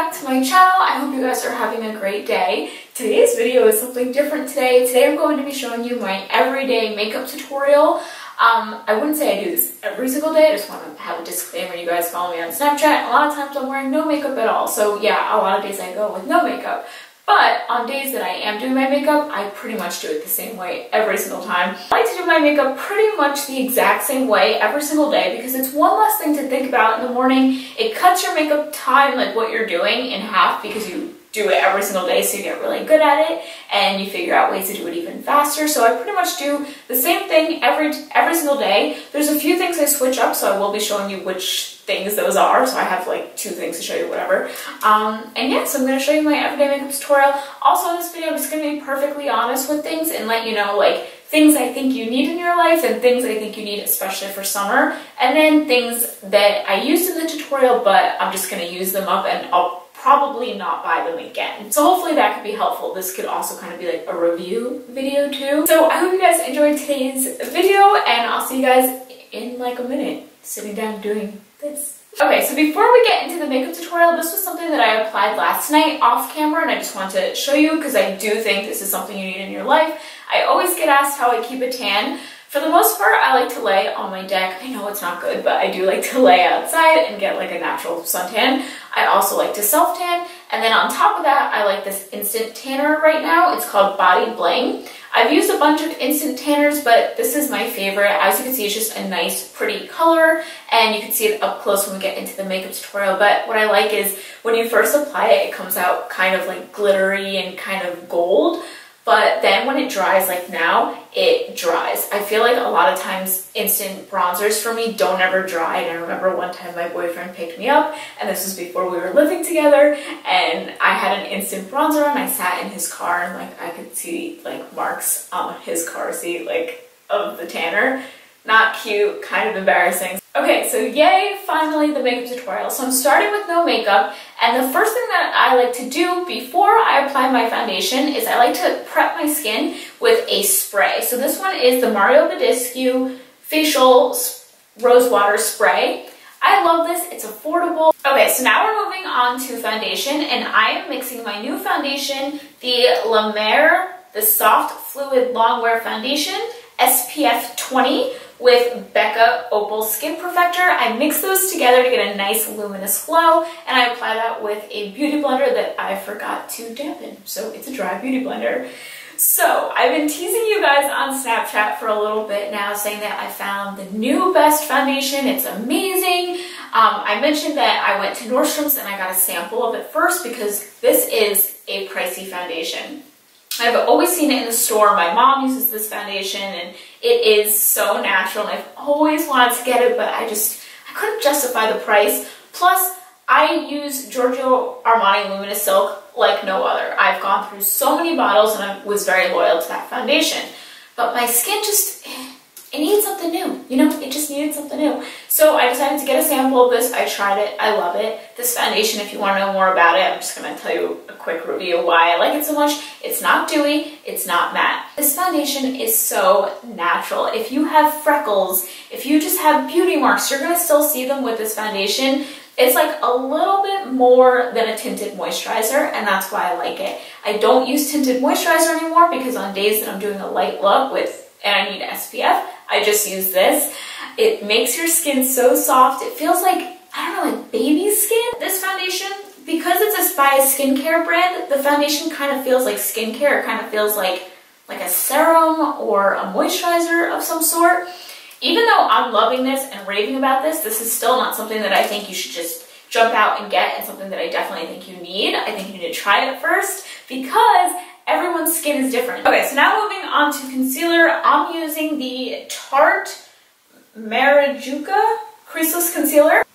back to my channel. I hope you guys are having a great day. Today's video is something different today. Today I'm going to be showing you my everyday makeup tutorial. I wouldn't say I do this every single day. I just want to have a disclaimer. You guys follow me on Snapchat. A lot of times I'm wearing no makeup at all. So yeah, a lot of days I go with no makeup. But on days that I am doing my makeup, I pretty much do it the same way every single time. I like to do my makeup pretty much the exact same way every single day because it's one less thing to think about in the morning. It cuts your makeup time, like what you're doing, in half because you do it every single day, so you get really good at it and you figure out ways to do it even faster. So I pretty much do the same thing every single day. There's a few things I switch up, so I will be showing you which things those are. So I have like 2 things to show you, whatever. And yeah, so I'm going to show you my everyday makeup tutorial. Also in this video, I'm just going to be perfectly honest with things and let you know like things I think you need in your life and things I think you need especially for summer, and then things that I used in the tutorial but I'm just going to use them up and I'll probably not buy them again. So hopefully that could be helpful. This could also kind of be like a review video too. So I hope you guys enjoyed today's video and I'll see you guys in like a minute sitting down doing this. Okay, so before we get into the makeup tutorial, this was something that I applied last night off camera and I just want to show you because I do think this is something you need in your life. I always get asked how I keep a tan. For the most part, I like to lay on my deck. I know it's not good, but I do like to lay outside and get like a natural suntan. I also like to self-tan, and then on top of that, I like this instant tanner right now. It's called Body Bling. I've used a bunch of instant tanners, but this is my favorite. As you can see, it's just a nice, pretty color, and you can see it up close when we get into the makeup tutorial. But what I like is when you first apply it, it comes out kind of like glittery and kind of gold. But then when it dries, like now, it dries. I feel like a lot of times instant bronzers for me don't ever dry. And I remember one time my boyfriend picked me up, and this was before we were living together, and I had an instant bronzer on. I sat in his car and like I could see like marks on his car seat like of the tanner. Not cute, kind of embarrassing. Okay, so yay, finally the makeup tutorial. So I'm starting with no makeup, and the first thing that I like to do before I apply my foundation is I like to prep my skin with a spray. So this one is the Mario Badescu Facial Rose Water Spray. I love this, it's affordable. Okay, so now we're moving on to foundation, and I am mixing my new foundation, the La Mer, the Soft Fluid Longwear Foundation, SPF 20, with Becca Opal Skin Perfector. I mix those together to get a nice luminous glow, and I apply that with a beauty blender that I forgot to dampen. So it's a dry beauty blender. So I've been teasing you guys on Snapchat for a little bit now, saying that I found the new best foundation. It's amazing. I mentioned that I went to Nordstrom's and I got a sample of it first because this is a pricey foundation. I've always seen it in the store. My mom uses this foundation and it is so natural, and I've always wanted to get it, but I couldn't justify the price. Plus, I use Giorgio Armani Luminous Silk like no other. I've gone through so many bottles and I was very loyal to that foundation. But my skin just, it needs something new. You know, it just needed something new. So I decided to get a sample of this. I tried it. I love it. This foundation, if you want to know more about it, I'm just going to tell you a quick review why I like it so much. It's not dewy. It's not matte. This foundation is so natural. If you have freckles, if you just have beauty marks, you're going to still see them with this foundation. It's like a little bit more than a tinted moisturizer, and that's why I like it. I don't use tinted moisturizer anymore because on days that I'm doing a light look and I need SPF, I just use this. It makes your skin so soft. It feels like, I don't know, like baby skin. This foundation, because it's by a skincare brand, the foundation kind of feels like skincare. It kind of feels like a serum or a moisturizer of some sort. Even though I'm loving this and raving about this, this is still not something that I think you should just jump out and get, and something that I definitely think you need. I think you need to try it first because everyone's skin is different. Okay, so now moving on to concealer. I'm using the Tarte Marajuka Creaseless Concealer.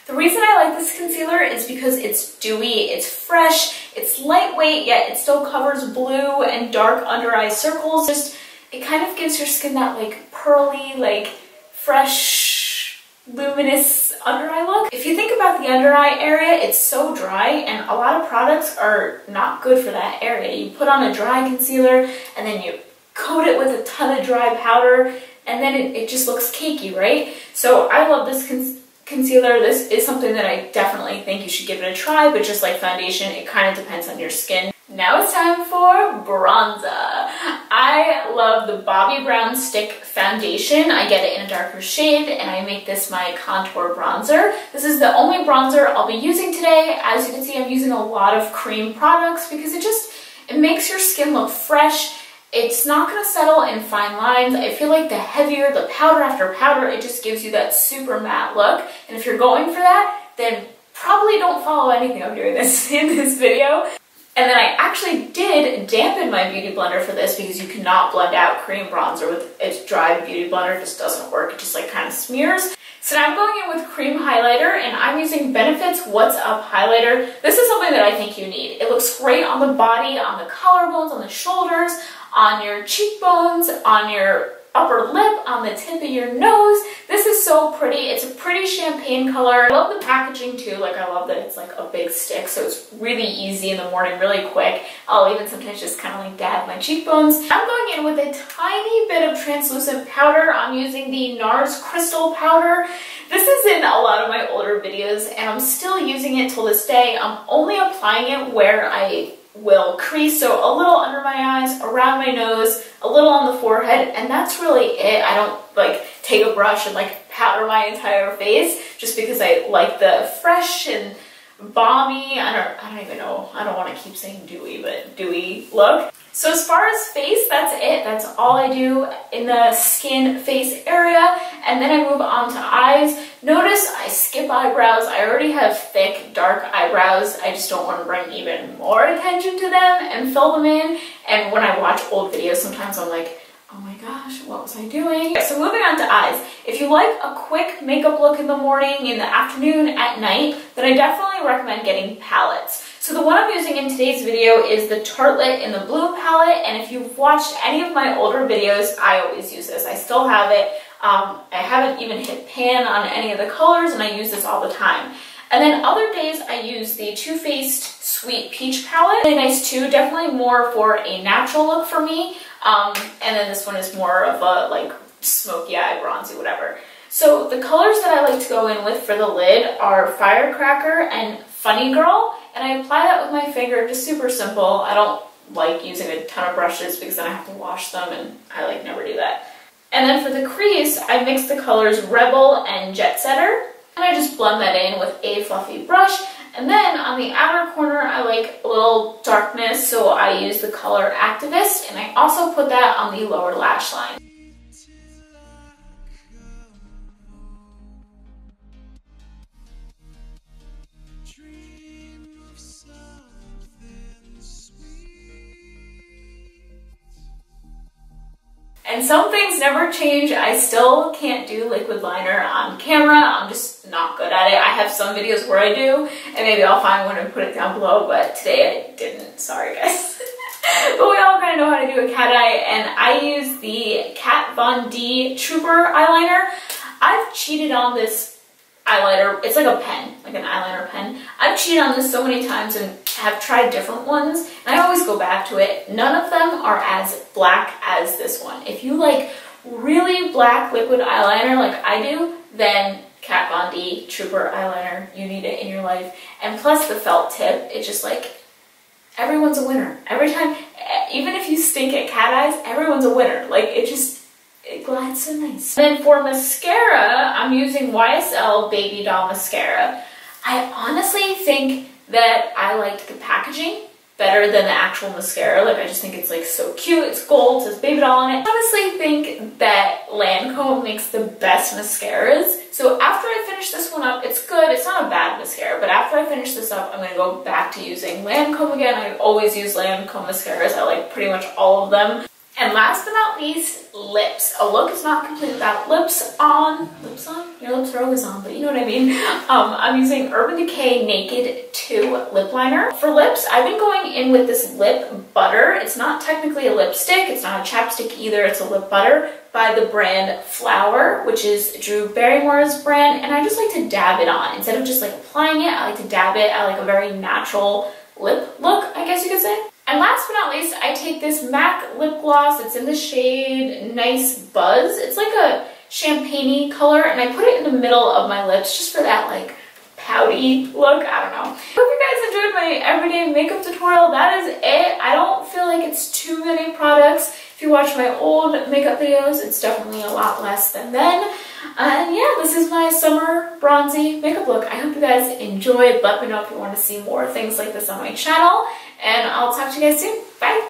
The reason I like this concealer is because it's dewy, it's fresh, it's lightweight, yet it still covers blue and dark under eye circles. It kind of gives your skin that like pearly, like fresh, luminous under eye look. If you think about the under eye area, it's so dry, and a lot of products are not good for that area. You put on a dry concealer and then you coat it with a ton of dry powder, and then it just looks cakey, right? So I love this concealer, this is something that I definitely think you should give it a try, but just like foundation, it kind of depends on your skin. Now it's time for bronzer. I love the Bobbi Brown Stick Foundation. I get it in a darker shade and I make this my contour bronzer. This is the only bronzer I'll be using today. As you can see, I'm using a lot of cream products because it makes your skin look fresh. It's not going to settle in fine lines. I feel like the heavier the powder after powder, it just gives you that super matte look. And if you're going for that, then probably don't follow anything I'm doing in this video. And then I actually did dampen my beauty blender for this because you cannot blend out cream bronzer with a dry beauty blender. It just doesn't work. It just like kind of smears. So now I'm going in with cream highlighter and I'm using Benefit's What's Up highlighter. This is something that I think you need. It looks great on the body, on the collarbones, on the shoulders, on your cheekbones, on your upper lip, on the tip of your nose. This is so pretty. It's a pretty champagne color. I love the packaging too. Like, I love that it's like a big stick, so it's really easy in the morning, really quick. I'll even sometimes just kind of like dab my cheekbones. I'm going in with a tiny bit of translucent powder. I'm using the NARS Crystal Powder. This is in a lot of my older videos and I'm still using it till this day. I'm only applying it where I will crease, so a little under my eyes, around my nose, a little on the forehead, and that's really it. I don't like take a brush and like powder my entire face just because I like the fresh and balmy, I don't even know, I don't want to keep saying dewy, but dewy look. So as far as face, that's it. That's all I do in the skin face area. And then I move on to eyes. Notice I skip eyebrows. I already have thick, dark eyebrows. I just don't want to bring even more attention to them and fill them in. And when I watch old videos, sometimes I'm like, oh my gosh, what was I doing? So moving on to eyes. If you like a quick makeup look in the morning, in the afternoon, at night, then I definitely recommend getting palettes. So the one I'm using in today's video is the Tartelette in the blue palette, and if you've watched any of my older videos, I always use this. I still have it. I haven't even hit pan on any of the colors, and I use this all the time. And then other days I use the Too Faced Sweet Peach palette. Really nice too, definitely more for a natural look for me. And then this one is more of a like smoky eye, bronzy, whatever. So the colors that I like to go in with for the lid are Firecracker and Funny Girl. And I apply that with my finger, just super simple. I don't like using a ton of brushes because then I have to wash them and I like never do that. And then for the crease, I mix the colors Rebel and Jet Setter. And I just blend that in with a fluffy brush. And then on the outer corner, I like a little darkness, so I use the color Activist. And I also put that on the lower lash line. And some things never change. I still can't do liquid liner on camera. I'm just not good at it. I have some videos where I do, and maybe I'll find one and put it down below, but today I didn't. Sorry, guys. But we all kind of know how to do a cat eye, and I use the Kat Von D Trooper eyeliner. I've cheated on this eyeliner. It's like a pen, like an eyeliner pen. I've cheated on this so many times and have tried different ones, and I always go back to it. None of them are as black as this one. If you like really black liquid eyeliner like I do, then Kat Von D Trooper eyeliner, you need it in your life. And plus the felt tip, it's just like, everyone's a winner. Every time, even if you stink at cat eyes, everyone's a winner. Like, it glides so nice. And then for mascara, I'm using YSL Baby Doll Mascara. I honestly think that I liked the packaging better than the actual mascara. Like, I just think it's like so cute. It's gold, it says Baby Doll on it. I honestly think that Lancome makes the best mascaras. So after I finish this one up, it's good. It's not a bad mascara, but after I finish this up, I'm going to go back to using Lancome again. I always use Lancome mascaras. I like pretty much all of them. And last but not least, lips. A look is not complete without lips on. Lips on? Your lips are always on, but you know what I mean. I'm using Urban Decay Naked 2 lip liner. For lips, I've been going in with this lip butter. It's not technically a lipstick. It's not a chapstick either. It's a lip butter by the brand Flower, which is Drew Barrymore's brand. And I just like to dab it on. Instead of just like applying it, I like to dab it. I like a very natural lip look, I guess you could say. And last but not least, I take this MAC lip gloss. It's in the shade Nice Buzz. It's like a champagne-y color, and I put it in the middle of my lips just for that like pouty look. I don't know. Hope you guys enjoyed my everyday makeup tutorial. That is it. I don't feel like it's too many products. If you watch my old makeup videos, it's definitely a lot less than then. And yeah, this is my summer bronzy makeup look. I hope you guys enjoyed. Let me know if you want to see more things like this on my channel, and I'll talk to you guys soon. Bye!